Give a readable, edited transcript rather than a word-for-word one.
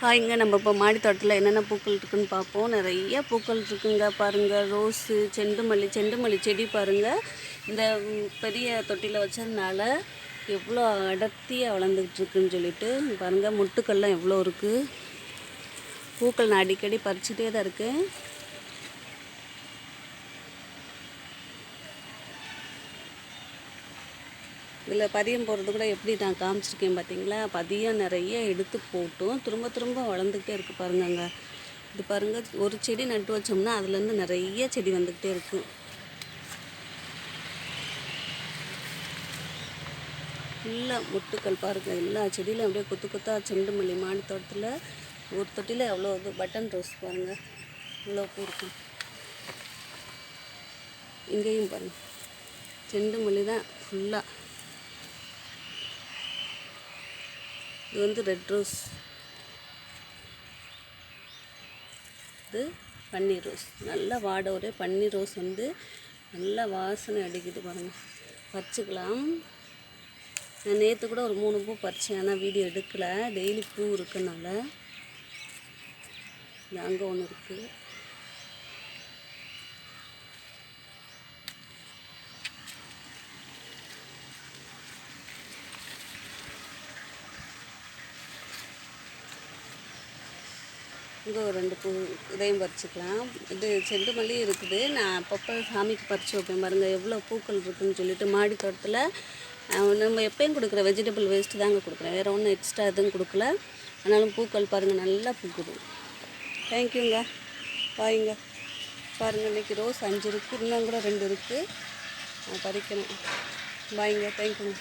இங்கே நம்ம இப்போ மாடி தோட்டத்தில் என்னென்ன பூக்கள் இருக்குதுன்னு பார்ப்போம். நிறைய பூக்கள் இருக்குங்க பாருங்கள். ரோஸு, செண்டுமல்லி செடி பாருங்கள். இந்த பெரிய தொட்டியில் வச்சதுனால எவ்வளோ அடர்த்தியாக வளர்ந்துக்கிட்டு இருக்குன்னு சொல்லிட்டு பாருங்கள். முட்டுக்கள்லாம் எவ்வளோ இருக்குது. பூக்கள் நான் அடிக்கடி பறிச்சுட்டே தான் இருக்கேன். இதில் பதியம் போடுறது கூட எப்படி நான் காமிச்சிருக்கேன் பார்த்தீங்களா. பதியம் நிறைய எடுத்து போட்டும் திரும்ப வளர்ந்துக்கிட்டே இருக்குது பாருங்கங்க. இது பாருங்கள், ஒரு செடி நட்டு வச்சோம்னா அதுலேருந்து நிறைய செடி வந்துக்கிட்டே இருக்குது. ஃபுல்லாக முட்டுக்கள் பாருங்கள். எல்லா செடியிலும் அப்படியே கொத்தா செண்டுமல்லி மாடி தோட்டத்தில் ஒரு தொட்டியில் எவ்வளோ இது பட்டன் ரோஸ் பாருங்கள், இவ்வளோ பூ இருக்கும். இங்கேயும் பாருங்கள், செண்டுமல்லி தான் ஃபுல்லாக. இது வந்து ரெட் ரோஸ், இது பன்னீர் ரோஸ். நல்லா வாட ஒரே பன்னீர் ரோஸ் வந்து நல்லா வாசனை அடிக்குது பாருங்கள். பறிச்சுக்கலாம். நான் நேற்று கூட ஒரு 3 பூ பறித்தேன், ஆனால் வீடியோ எடுக்கலை. டெய்லி பூ இருக்குனால. அங்கே ஒன்று இருக்குது. இங்கே ஒரு 2 பூ, இதையும் பறிச்சுக்கலாம். இது செண்டுமல்லி இருக்குது. நான் அப்பப்போ சாமிக்கு பறித்து வைப்பேன் பாருங்கள். எவ்வளோ பூக்கள் இருக்குதுன்னு சொல்லிட்டு. மாடி தோட்டத்தில் நம்ம எப்பயும் கொடுக்குற வெஜிடபிள் வேஸ்ட்டு தாங்க கொடுக்குறேன், வேறு ஒன்றும் எக்ஸ்ட்ரா எதுவும் கொடுக்கல. ஆனாலும் பூக்கள் பாருங்கள் நல்லா பூக்குது. தேங்க்யூங்க. பாருங்க பாருங்கள், இன்றைக்கி ரோஸ் 5 இருக்குது, இன்னும் கூட 2 இருக்குது. பறிக்கணும். பாய்ங்க, தேங்க்யூங்க.